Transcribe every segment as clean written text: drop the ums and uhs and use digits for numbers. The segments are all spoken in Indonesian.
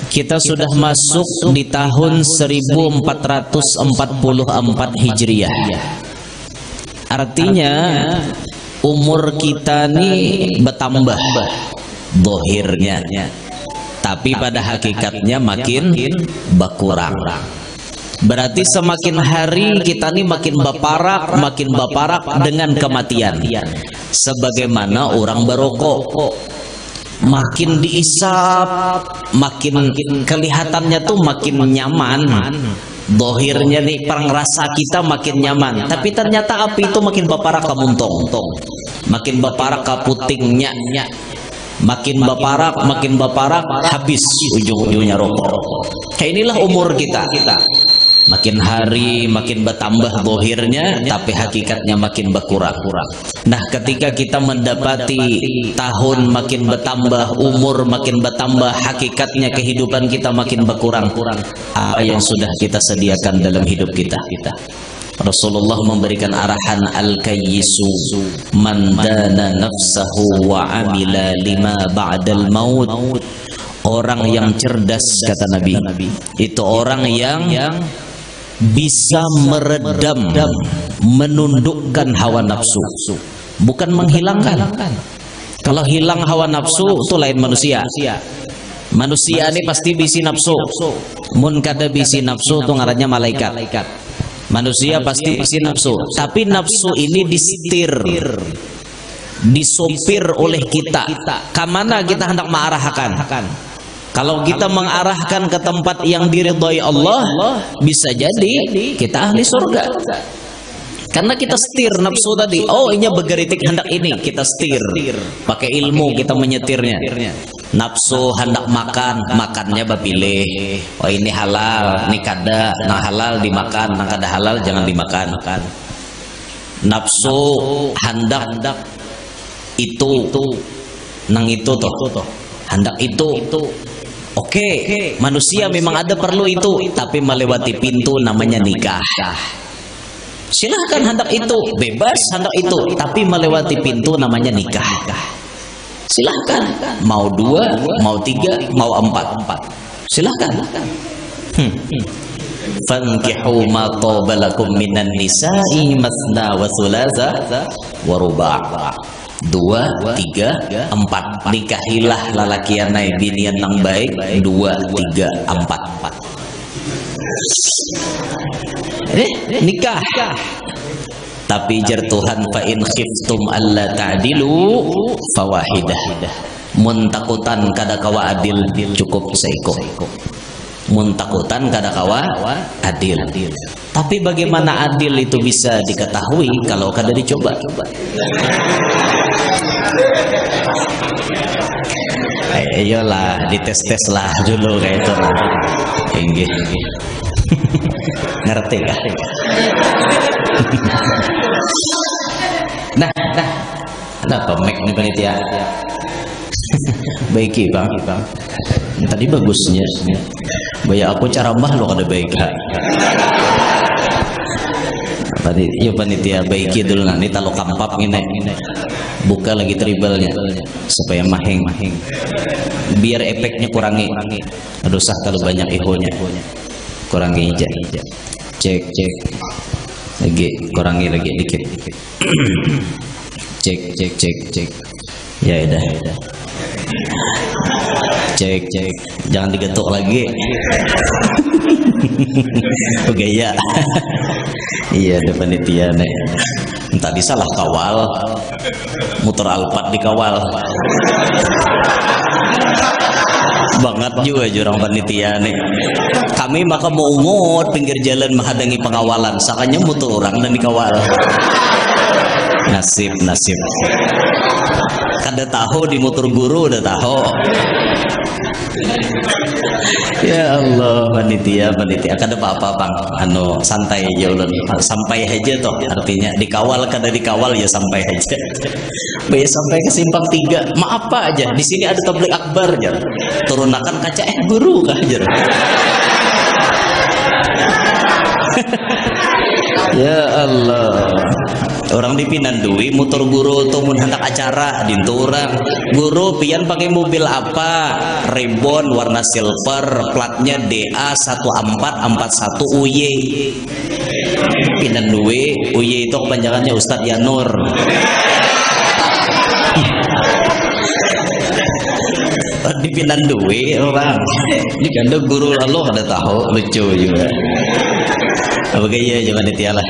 kita sudah masuk di tahun 1444 Hijriah. Artinya umur kita nih bertambah dohirnya, tapi pada hakikatnya makin berkurang. Berarti semakin hari kita nih makin baparak dengan kematian. Sebagaimana orang berokok, makin diisap, makin kelihatannya tuh makin nyaman. Dohirnya nih rasa kita makin nyaman, tapi ternyata api itu makin baparak kamuntong, makin baparak kaputingnya, makin baparak habis ujung-ujungnya rokok. Kayak inilah umur kita. Makin hari makin bertambah dohirnya, tapi hakikatnya makin berkurang. Nah, ketika kita mendapati tahun makin bertambah, umur makin bertambah, hakikatnya kehidupan kita makin berkurang. Apa yang sudah kita sediakan dalam hidup kita? Rasulullah memberikan arahan al-kayyisu man dana nafsahu wa amila lima ba'dal maut. Orang yang cerdas, kata Nabi, itu orang yang bisa meredam, menundukkan hawa nafsu, bukan menghilangkan. Kalau hilang hawa nafsu itu lain manusia. Manusia ini pasti bisi nafsu. Mun kada bisi nafsu itu ngarannya malaikat. Manusia pasti bisi nafsu, tapi nafsu ini disetir, disopir oleh kita. Kemana kita hendak mengarahkan? Kalau kita mengarahkan ke tempat yang diridhai Allah, bisa jadi kita ahli surga. Karena kita setir nafsu tadi. Oh, ini bergeritik hendak ini, kita setir. Pakai ilmu kita menyetirnya. Nafsu hendak makan, makannya bapilih. Oh, ini halal, ini kada. Nah halal dimakan, nah kada halal jangan dimakan. Nafsu hendak itu, nang itu toh. Hendak itu. Oke, manusia memang ada perlu itu, tapi melewati pintu namanya nikah. Silahkan hendak itu, bebas hendak itu, tapi melewati pintu namanya nikah. Silahkan, mau 2, mau 3, mau 4. Silahkan. Fankihu ma taba lakum minan nisa'i masna wa thulatha wa ruba'. 2, 3, 4. Nikahilah lalakianai binian nang baik. 2, 3, 4. Nikah. Tapi jar Tuhan, fa in khiftum alla ta'dilu fawahidah. Mun takutan kada kawa adil, cukup seiko. Mun takutan kada kawa adil. Tapi bagaimana adil itu bisa diketahui kalau kada dicoba? Ayolah, dites-tes lah dulu kayak itu. Inggih. Ngerti kah? Nah, kenapa mic nih panitia? Baiki bang. Tadi bagusnya. Baya aku cara mbah lo kada baik. Panitia baiki dulu nanti talo kampap ini. Buka lagi tribalnya supaya mahing. Biar efeknya kurangi. Aduh sah kalau banyak ehonya. Kurangi aja. Cek. Lagi kurangi lagi dikit. Cek. Ya udah. Cek. Jangan digetuk lagi. Gaya. Iya, ada panitia nih. Tadi salah kawal. Muter alpat dikawal. Banget juga jurang panitia nih. Kami maka mau umut pinggir jalan menghadangi pengawalan. Sakanya muter orang dan dikawal. Nasib. Kada tahu di motor guru udah tahu. Ya Allah, panitia kada apa-apa bang, santai aja ulun, sampai aja toh, artinya dikawal kada dikawal ya sampai aja. Bayar sampai ke simpang 3, maaf pak aja, di sini ada tabligh akbar jar, turunakan kaca guru kah jar. Ya Allah. Orang di Pinandui motor guru tuh mun hendak acara dintu orang. Guru pian pakai mobil apa? Ribbon warna silver, platnya DA1441 UY. Pinandui, UY itu kepanjangannya Ustadz Yanur. Di Pinandui orang. Di kandung guru lalu ada tahu lucu juga. Apa gaya jangan ditialah.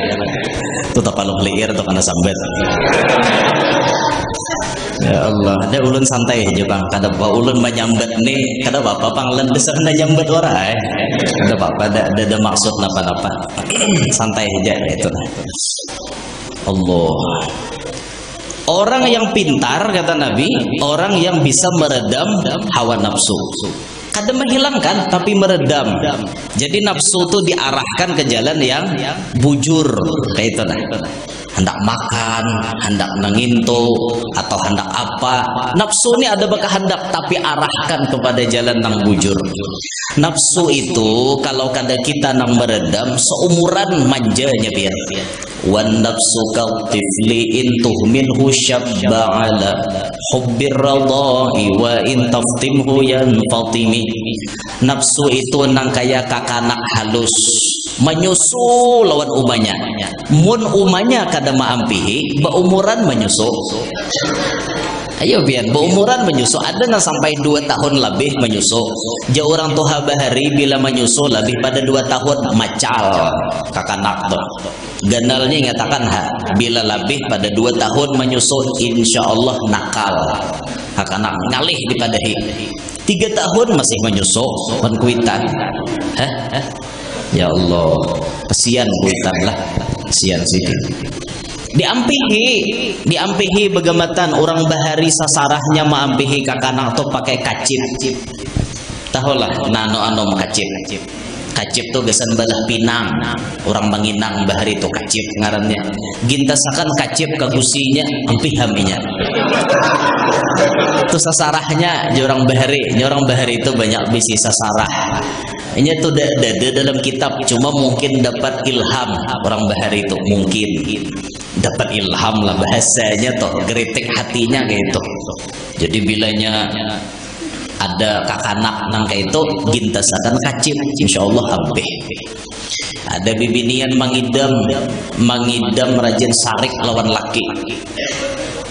Itu tapaluk liir atau kana sambet. Ya Allah, ada ulun santai aja bang. Kada apa ulun menyambet nih, kada apa panglen besar na nyambet orang. Kada apa, ada maksud napa-napa. Santai aja itu. Allah. Orang yang pintar kata Nabi, orang yang bisa meredam hawa nafsu. Kada menghilangkan tapi meredam. Jadi nafsu itu diarahkan ke jalan yang bujur kayak itu nah. Hendak makan, hendak nenginto atau hendak apa. Nafsu ini ada bakal hendak tapi arahkan kepada jalan yang bujur. Nafsu itu kalau kada kita nang meredam seumuran manjanya biar. Wan nafsu kautifli in tuhminhu syabba ala hubbir radai wa in taftimhu yanfatimi. Nafsu itu nang kaya kakanak halus menyusu lawan umanya. Mun umanya kada maampihi baumuran menyusu. Ayo biar baumuran menyusu ada nang sampai 2 tahun lebih menyusu. Jauh orang tua bahari bila menyusu lebih pada 2 tahun macal kakanak tuh. Ganalnya ngatakan bila lebih pada 2 tahun menyusu insya Allah nakal kakanak ngalih dipadahi. 3 tahun masih menyusu penkuitan. Ya Allah, kesian kuitan lah, kesian sih. Diampihi begamatan orang bahari sasarahnya maampihi kakanak tuh pakai kacip. Tahulah nano kacip. Kacip tuh gesan balah pinang. Orang Banginang bahari tuh kacip ngarannya. Gintasakan kacip kagusinya ampihaminya. Itu sasarahnya orang bahari. Orang bahari itu banyak bisi sasarah. Ini tuh ada dalam kitab, cuma mungkin dapat ilham orang bahari itu mungkin dapat ilham lah bahasanya toh geritik hatinya kayak itu. Jadi bilanya ada kakanak nang kayak itu gintasakan kacip insya Allah abeh. Ada bibinian mangidam rajin sarik lawan laki.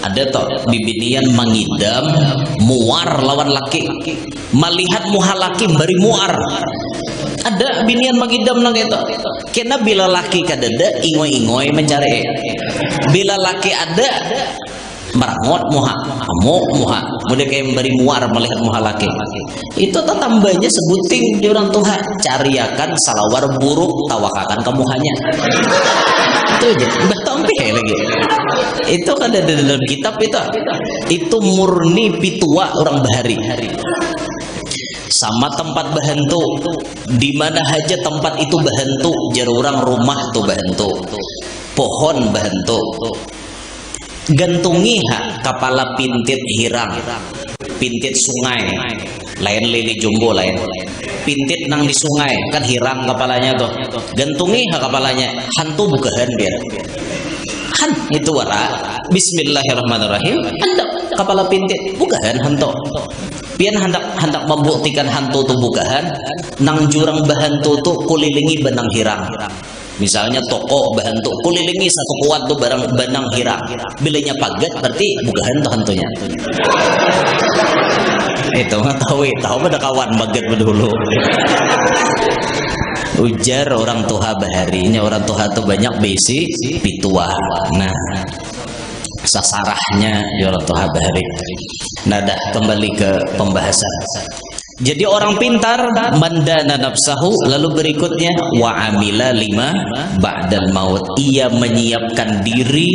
Ada toh bibinian mangidam muar lawan laki. Melihat muha laki bari muar. Ada binian mangidam nang itu. Kena bila laki kadada ingoy-ingoy mencari. Bila laki ada merangot muha, muha. Mudah kayak bari muar melihat muha laki. Itu tambahnya sebuting di orang tua. Cariakan salawar buruk tawakakan ke muhanya. Itu aja. Mbah tompe lagi. Itu kan ada dalam kitab itu. Itu murni pitua orang bahari. Sama tempat bahentu, di mana aja tempat itu bahentu, jarurang rumah tuh bahentu, pohon bahentu. Gantungi kepala pintit hirang, pintit sungai, lain lili jumbo lain. Pintit nang di sungai kan hirang kepalanya tuh. Gantungi kepalanya, hantu bukahan biar. Han itu wara. Bismillahirrahmanirrahim. Anda kepala pintit bukahan hantu. Pian hendak membuktikan hantu tu bukahan nang jurang bahantu tu kulilingi benang hirang. Misalnya toko bahantu kulilingi satu kuat tu barang benang hirang. Bilanya pagat berarti bukahan tu hantunya. Itu mah tahu pada kawan bagat dulu. Ujar orang tua baharinya orang tua tu banyak besi pitua. Nah, sasarahnya orang tua bahari. Nah, dah kembali ke pembahasan. Jadi orang pintar mandana nafsahu, lalu berikutnya wa amila lima ba'dal maut. Ia menyiapkan diri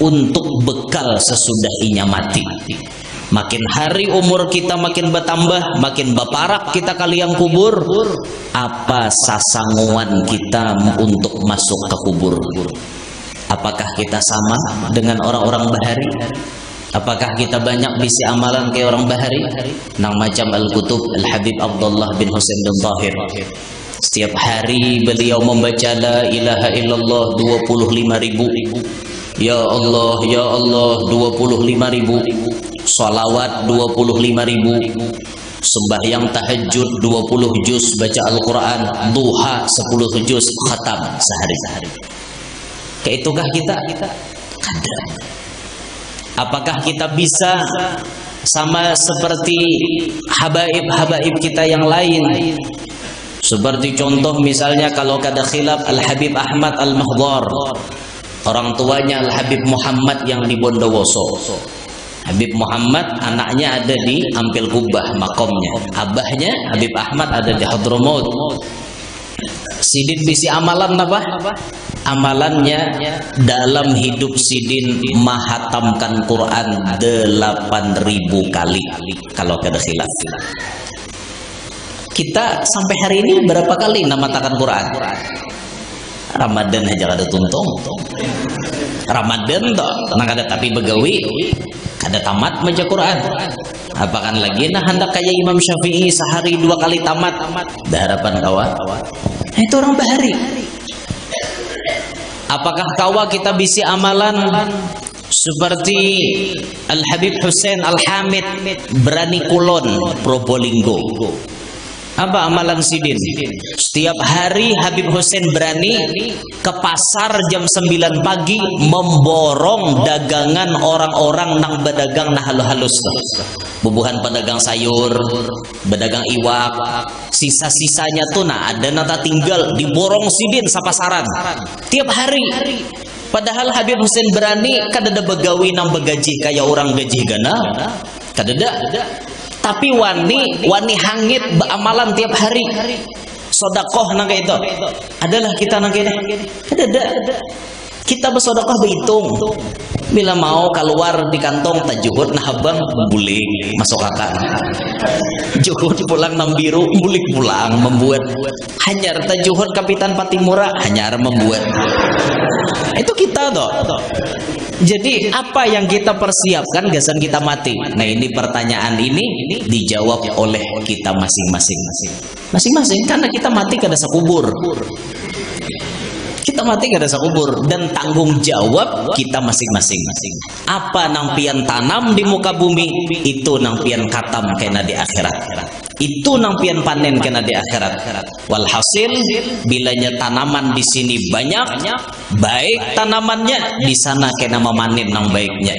untuk bekal sesudah inya mati. Makin hari umur kita makin bertambah, makin baparak kita kalian kubur. Apa sasanguan kita untuk masuk ke kubur? Apakah kita sama dengan orang-orang bahari? Apakah kita banyak bisi amalan kayak orang bahari? Nang macam Al-Kutub Al-Habib Abdullah bin Husain bin Tahir. Setiap hari beliau membaca la ilaha illallah 25.000. Ya Allah, ya Allah 25.000. Salawat 25.000. Sembahyang tahajud 20 juz baca Al-Quran, duha 10 juz khatam sehari-hari. Kaitukah kita? Kada. Apakah kita bisa sama seperti habaib-habaib kita yang lain? Seperti contoh misalnya kalau kada khilaf Al-Habib Ahmad Al-Mahdhar, orang tuanya Al-Habib Muhammad yang di Bondowoso. Habib Muhammad anaknya ada di Ampel Kubah makomnya, abahnya Habib Ahmad ada di Hadramaut. Sidin bisi amalan apa? Amalannya dalam hidup Sidin mahatamkan Quran 8.000 kali kalau kada khilaf. Kita sampai hari ini berapa kali namatakan Quran? Ramadan aja kada tuntung. Ramadan toh, nang kada tapi begawi, kada tamat baca Quran. Apakan lagi nah hendak kayak Imam Syafi'i sehari 2 kali tamat. Dah harapan kawan. Itu orang bahari. Apakah kawa kita bisi amalan seperti Al-Habib Hussein Al-Hamid Berani Kulon Probolinggo? Apa amalan Sidin? Setiap hari Habib Hussein Berani ke pasar jam 9 pagi memborong dagangan orang-orang nang berdagang nah halus-halus. Bubuhan pedagang sayur, pedagang iwak, sisa-sisanya tuh nah ada nata tinggal diborong Sidin sapasaran tiap hari. Padahal Habib Hussein Berani kada ada begawi nang begaji kayak orang gaji gana, kada ada. Tapi wani hangit beramalan tiap hari. Sodakoh nang itu adalah kita nang kene. Ada. Kita bersodakoh berhitung. Bila mau keluar di kantong tajuhud nah abang boleh masuk akal. Juhud pulang nang biru boleh pulang membuat. Hanyar tajuhud Kapitan Patimura hanyar membuat. Itu kita toh. Jadi apa yang kita persiapkan gasan kita mati. Nah ini pertanyaan ini dijawab oleh kita masing-masing. Masing-masing karena kita mati kada sakubur. Kita mati kada sakubur dan tanggung jawab kita masing-masing. Apa nang pian tanam di muka bumi itu nang pian katam kena di akhirat. Itu nang pian panen kena di akhirat. Walhasil bilanya tanaman di sini banyak, baik tanamannya di sana kena memanen nang baiknya.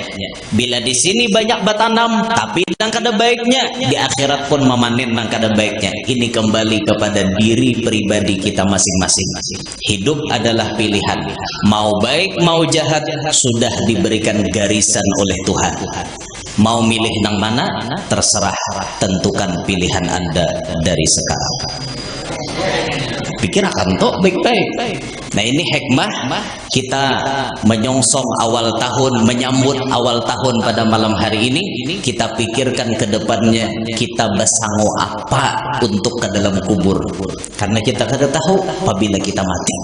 Bila di sini banyak bertanam tapi nang kada baiknya, di akhirat pun memanen nang kada baiknya. Ini kembali kepada diri pribadi kita masing-masing. Hidup adalah pilihan. Mau baik mau jahat sudah diberikan garisan oleh Tuhan. Mau milih nang mana? Terserah, tentukan pilihan Anda dari sekarang. Pikirkan toh baik-baik. Nah ini hikmah kita menyongsong awal tahun, menyambut awal tahun pada malam hari ini. Kita pikirkan ke depannya kita bersangu apa untuk ke dalam kubur. Karena kita kada tahu apabila kita mati.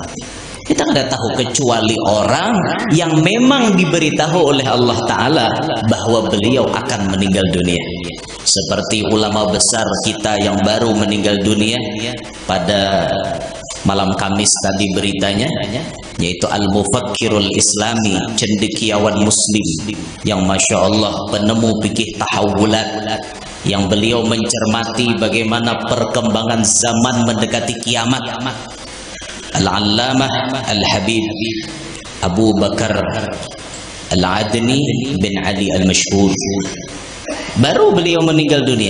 Kita tidak tahu kecuali orang yang memang diberitahu oleh Allah Ta'ala bahwa beliau akan meninggal dunia. Seperti ulama besar kita yang baru meninggal dunia pada malam Kamis tadi beritanya, yaitu Al-Mufakkirul Islami, cendekiawan Muslim yang Masya Allah penemu fikih tahawulat, yang beliau mencermati bagaimana perkembangan zaman mendekati kiamat. Al-Allamah Al-Habib Abu Bakar Al-Adni bin Ali Al-Mashhur. Baru beliau meninggal dunia.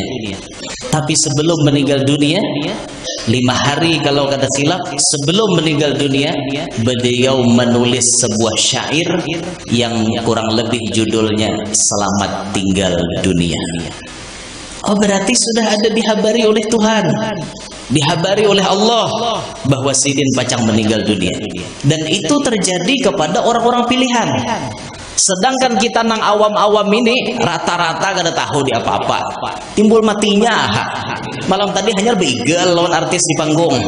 Tapi sebelum meninggal dunia 5 hari kalau kata silap, sebelum meninggal dunia beliau menulis sebuah syair yang kurang lebih judulnya Selamat Tinggal Dunia. Oh berarti sudah ada dihabari oleh Tuhan, dihabari oleh Allah bahwa Sidin Pacang meninggal dunia. Dan itu terjadi kepada orang-orang pilihan. Sedangkan kita nang awam-awam ini rata-rata kada tahu di apa-apa. Timbul matinya. Malam tadi hanya begal lawan artis di panggung.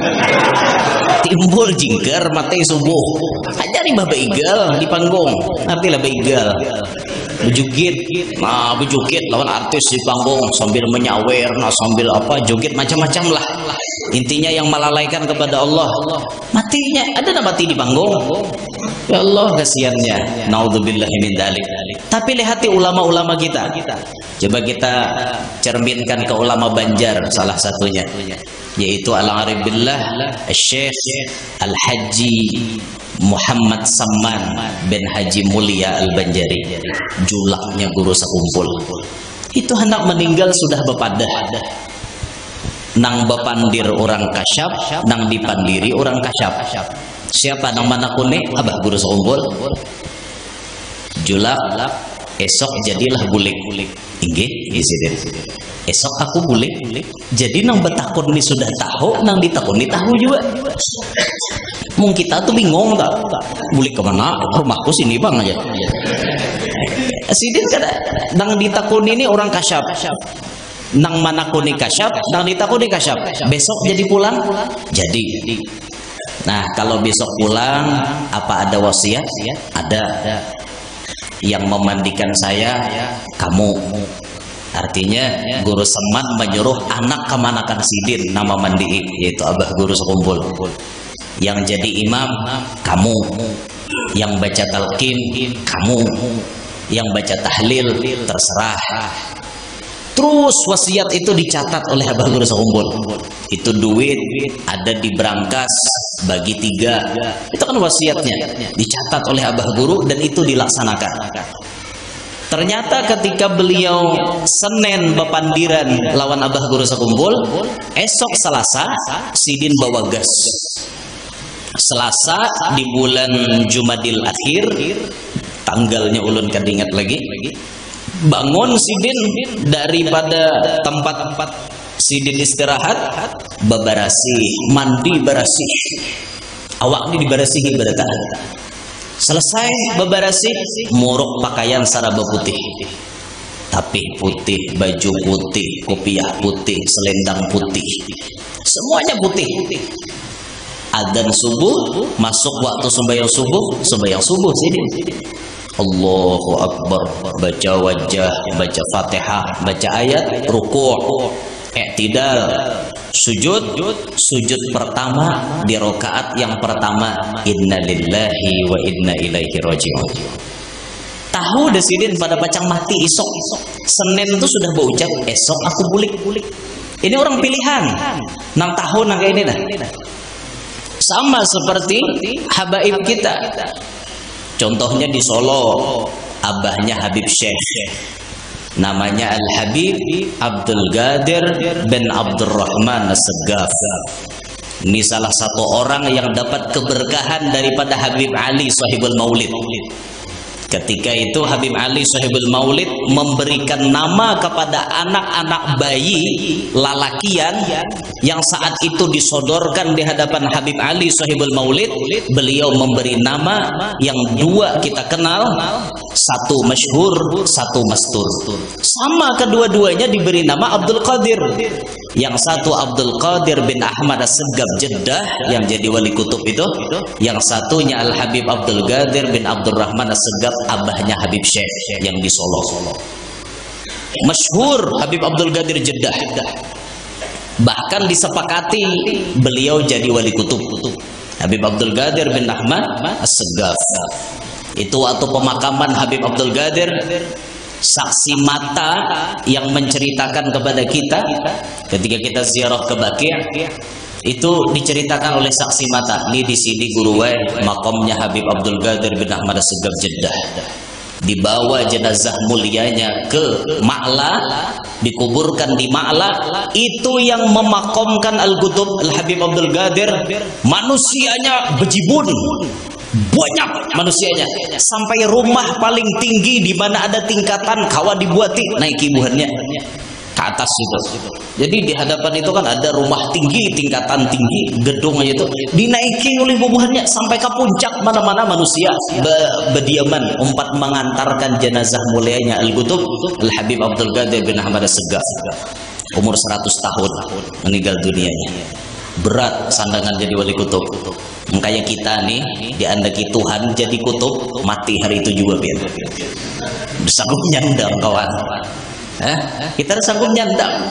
Timbul jingker mati subuh. Hanya nih begal di panggung. Artilah begal. Bejugit. Nah, bejugit lawan artis di panggung sambil menyawer, nah sambil apa, joget macam-macam lah. Intinya yang melalaikan kepada Allah. Matinya ada mati di panggung. Ya Allah, kasihannya. Naudzubillahi min dzalik. Tapi lihati ulama-ulama kita. Coba kita cerminkan ke ulama Banjar salah satunya, yaitu Al-Arif Billah Syekh Al-Haji Muhammad Samman bin Haji Mulia Al-Banjari, julaknya guru sekumpul. Itu hendak meninggal sudah bepadah. Nang bepandir orang kasyap, nang dipandiri orang kasyap. Siapa nang mana kune? Abah guru sekumpul. Julak, esok jadilah bulik. Inggih, izin. Esok aku bulik. Jadi nang betakun ini sudah tahu, nang ditakuni tahu juga. Mungkin kita tuh bingung tak? Bulik kemana? Rumahku sini bang aja. Sidin kada nang ditakuni ini orang kasyap. Nang mana kuni kasyap, nang ditakuni kasyap. Besok jadi pulang? Jadi. Nah, kalau besok pulang, apa ada wasiat? Ada. Yang memandikan saya, kamu. Artinya guru Semat menyuruh anak kemanakan Sidin nama mandi, yaitu abah guru sekumpul. Yang jadi imam, kamu. Yang baca talqin, kamu. Yang baca tahlil, terserah. Terus wasiat itu dicatat oleh abah guru sekumpul. Itu duit ada di berangkas bagi 3. Itu kan wasiatnya dicatat oleh abah guru dan itu dilaksanakan. Ternyata ketika beliau Senin bepandiran lawan abah guru sekumpul, esok Selasa Sidin bawa gas. Selasa di bulan Jumadil Akhir, tanggalnya ulun kan ingat lagi. Bangun Sidin daripada tempat Sidin istirahat, babarasi, mandi barasi, awak ini dibarasihi berataan. Selesai babarasi, muruk pakaian saraba putih, tapi putih, baju putih, kopiah putih, selendang putih, semuanya putih. Adzan subuh, masuk waktu sembahyang subuh Sidin. Allahu Akbar, baca wajah, baca Fatihah, baca ayat, ruku', i'tidal, sujud pertama di rakaat yang pertama, inna lillahi wa inna ilaihi raji'un. Tahu dah Sidin pada pacang mati esok. Senin itu sudah berucap, esok aku bulik. Ini orang pilihan. Nang tahun nang kayak ini dah. Sama seperti habaib kita. Contohnya di Solo, abahnya Habib Syekh, namanya Al-Habib Abdul Qadir bin Abdurrahman As-Segaf. Ini salah satu orang yang dapat keberkahan daripada Habib Ali Sahibul Maulid. Ketika itu Habib Ali Sahibul Maulid memberikan nama kepada anak-anak bayi lalakian yang saat itu disodorkan di hadapan Habib Ali Sahibul Maulid. Beliau memberi nama yang 2 kita kenal, satu masyhur, satu mastur. Sama kedua-duanya diberi nama Abdul Qadir. Yang satu Abdul Qadir bin Ahmad As-Segaf Jeddah yang jadi wali kutub itu, yang satunya Al-Habib Abdul Qadir bin Abdurrahman As-Segaf, abahnya Habib Syekh yang di Solo. Masyhur Habib Abdul Qadir Jeddah. Bahkan disepakati beliau jadi wali kutub. Habib Abdul Qadir bin Ahmad As-Segaf. Itu waktu pemakaman Habib Abdul Qadir, saksi mata yang menceritakan kepada kita ketika kita ziarah ke Baqi', itu diceritakan oleh saksi mata. Ini di sini guru makamnya Habib Abdul Qadir bin Ahmad As-Segaf Jeddah. Dibawa jenazah mulianya ke Ma'la, dikuburkan di Ma'la. Itu yang memakamkan Al-Qutub Al-Habib Abdul Qadir. Manusianya bejibun, banyak manusianya, sampai rumah paling tinggi di mana ada tingkatan kawa dibuati naiki buhannya ke atas itu. Jadi di hadapan itu kan ada rumah tinggi, tingkatan tinggi, gedung aja itu dinaiki oleh bubuhannya sampai ke puncak. Mana-mana manusia berdiaman umpat mengantarkan jenazah mulianya Al-Qutub Al-Habib Abdul Qadir bin Ahmad As-Segaf. Umur 100 tahun meninggal dunianya. berat sandangan jadi wali kutub. Makanya kita nih diandaki Tuhan jadi kutub, mati hari itu juga biar sanggup nyandang kawan. Kita sanggup nyandang.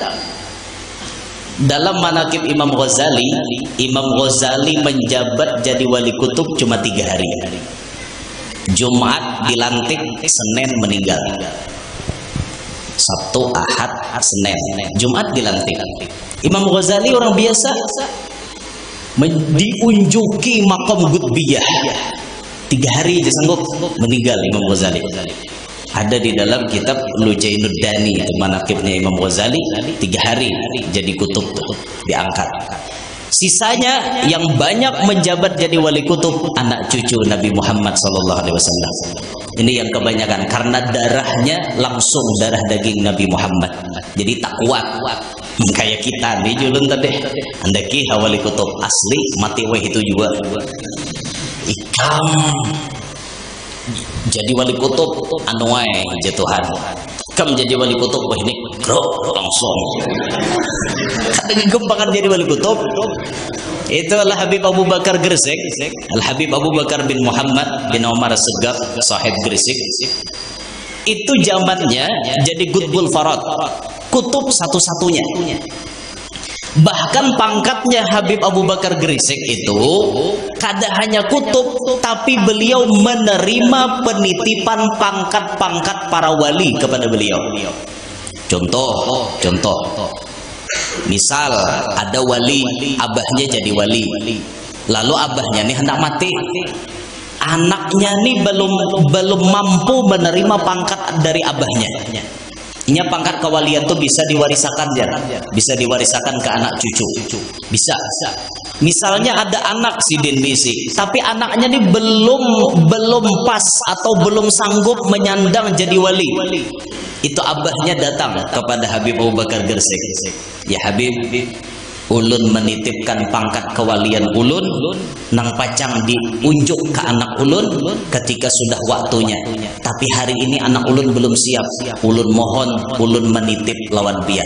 Dalam manaqib Imam Ghazali menjabat jadi wali kutub cuma 3 hari. Jumat dilantik, Senin meninggal. Sabtu, Ahad, Senin, Jumat dilantik. Imam Ghazali orang biasa diunjuki makom gutbiyah 3 hari aja sanggup meninggal Imam Ghazali. Ada di dalam kitab Lujainuddani itu manaqibnya Imam Ghazali, 3 hari jadi kutub diangkat. Sisanya yang banyak menjabat jadi wali kutub anak cucu Nabi Muhammad SAW. Ini yang kebanyakan karena darahnya langsung darah daging Nabi Muhammad. Jadi tak kuat. Kayak kita nih julun tadi. Andaki wali kutub asli mati weh itu juga. Ikam jadi wali kutub anu wae jatuhan. Kam jadi wali kutub wah ini bro langsung. Dengan gembangan jadi wali kutub. Itu adalah Habib Abu Bakar Gresik. Al-Habib Abu Bakar bin Muhammad bin Umar Segaf sahib Gresik. Itu zamannya jadi Qutbul Farad, kutub satu-satunya. Bahkan pangkatnya Habib Abu Bakar Gresik itu kada hanya kutub, tapi beliau menerima penitipan pangkat-pangkat para wali kepada beliau. Contoh. Misal ada wali, abahnya jadi wali. Lalu abahnya nih hendak mati. Anaknya nih belum mampu menerima pangkat dari abahnya. Ini pangkat kewalian tuh bisa diwarisakan ya, bisa diwarisakan ke anak cucu, bisa. Misalnya ada anak sidin misi, tapi anaknya nih belum pas atau belum sanggup menyandang jadi wali. Itu abahnya datang kepada Habib Abu Bakar Gresik. Ya Habib, ulun menitipkan pangkat kewalian ulun nang pacang diunjuk ke anak ulun ketika sudah waktunya, tapi hari ini anak ulun belum siap. Ulun mohon, ulun menitip lawan biar.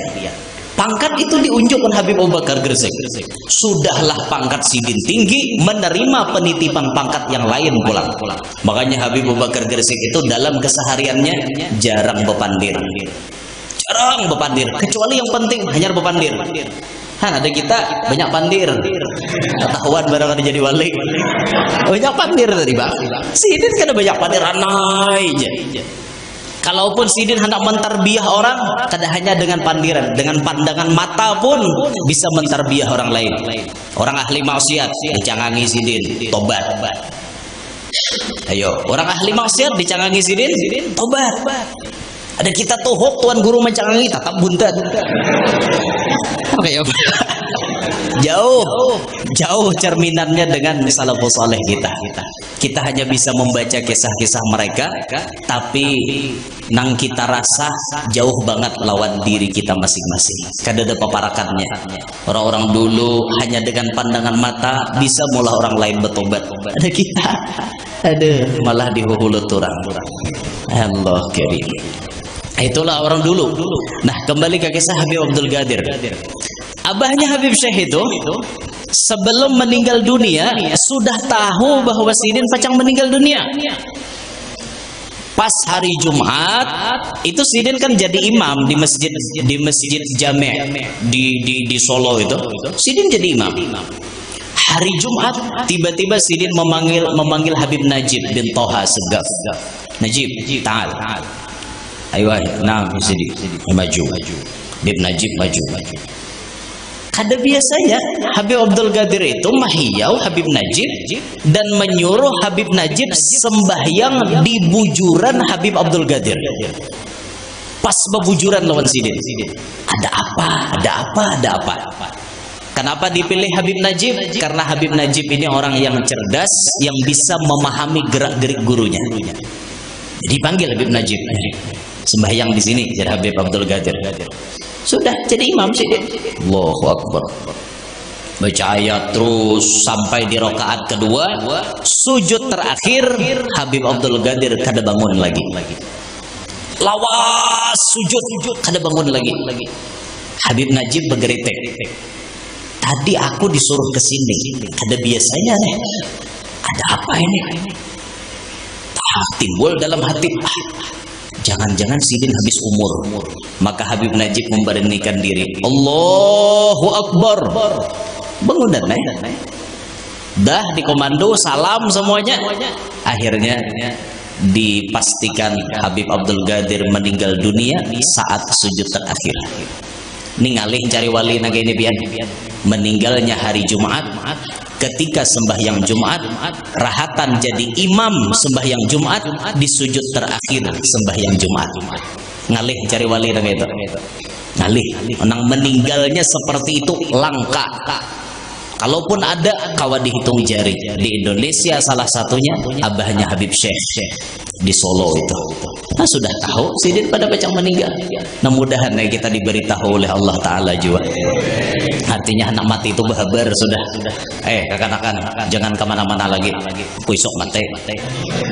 Pangkat itu diunjukkan Habib Abu Bakar Gresik. Sudahlah pangkat sidin tinggi menerima penitipan pangkat yang lain pulang. Makanya Habib Abu Bakar Gresik itu dalam kesehariannya jarang bepandir. Kecuali yang penting hanya bepandir. Ada kita banyak pandir. Ketahuan barang ada jadi wali. Banyak pandir tadi bang. Sidin kan banyak pandir anai aja. Kalaupun sidin hendak mentarbiah orang, tidak hanya dengan pandiran, dengan pandangan mata pun bisa mentarbiah orang lain. Orang ahli maksiat dicangangi sidin, tobat. Ayo, orang ahli maksiat dicangangi sidin, tobat. Ada kita tuhuk tuan guru mencangangi tatap buntat. Kayak jauh cerminannya dengan salafus saleh kita. Kita hanya bisa membaca kisah-kisah mereka, tapi nang kita rasa jauh banget lawan diri kita masing-masing. Kada ada paparakannya. Orang-orang dulu hanya dengan pandangan mata bisa mula orang lain bertobat. Ada kita, ada malah dihuhulut orang. Allah karim. Itulah orang dulu. Nah, kembali ke kisah Habib Abdul Qadir. Abahnya Habib Syekh itu sebelum meninggal dunia sudah tahu bahwa sidin pacang meninggal dunia. Pas hari Jumat itu sidin kan jadi imam di masjid Jami' di Solo itu. Sidin jadi imam. Hari Jumat tiba-tiba sidin memanggil Habib Najib bin Toha Segaf. Najib, ta'al. Ayo, nah sini maju. Habib Najib maju. Kada biasanya Habib Abdul Qadir itu mahiyau Habib Najib dan menyuruh Habib Najib sembahyang di bujuran Habib Abdul Qadir. Pas bebujuran lawan sidin. Ada apa? Kenapa dipilih Habib Najib? Karena Habib Najib ini orang yang cerdas, yang bisa memahami gerak-gerik gurunya. Jadi panggil Habib Najib. Sembahyang di sini jadi Habib Abdul Qadir. Sudah jadi imam sidin. Allahu Akbar. Baca ayat terus sampai di rakaat kedua, sujud terakhir Habib Abdul Qadir kada bangun lagi. Lawas sujud kada bangun lagi. Habib Najib bergeritek. tadi aku disuruh ke sini, ada biasanya nih, ada apa ini? Timbul dalam hati, jangan-jangan Sidin habis umur. Maka Habib Najib memberanikan diri, Allahu Akbar, bangun dan naik. Dah dikomando, salam semuanya. Akhirnya dipastikan Habib Abdul Qadir meninggal dunia saat sujud terakhir. Ningalih cari wali naga ini pian, meninggalnya hari Jumat. Ketika sembahyang Jumat, rahatan jadi imam sembahyang Jumat di sujud terakhir sembahyang Jumat. Ngalih cari wali naga itu. Ngalih, menang meninggalnya seperti itu langka. Kalaupun ada, kawan dihitung jari. Di Indonesia salah satunya abahnya Habib Syekh di Solo itu. Nah sudah tahu Sidin pada pecah meninggal. Nah mudahan kita diberitahu oleh Allah Ta'ala juga. Artinya anak mati itu berhabar sudah. Kakak-kakak jangan kemana-mana lagi. Puisok mati.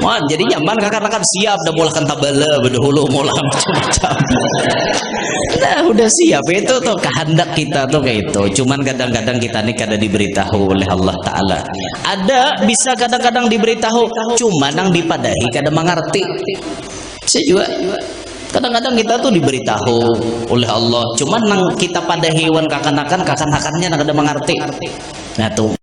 Wah jadi nyaman kakak-kakak siap. Dah mulakan tabala berdahulu mula macam-macam. Nah udah siap itu tuh kehendak kita tuh kayak itu. Cuman kadang-kadang kita nih kada diberitahu oleh Allah Ta'ala. Ada bisa kadang-kadang diberitahu, cuman yang dipadahi kada mengerti. Saya juga kadang-kadang kita tuh diberitahu oleh Allah, cuman nang kita pada hewan kakanakannya nang kada mengerti. Nah tuh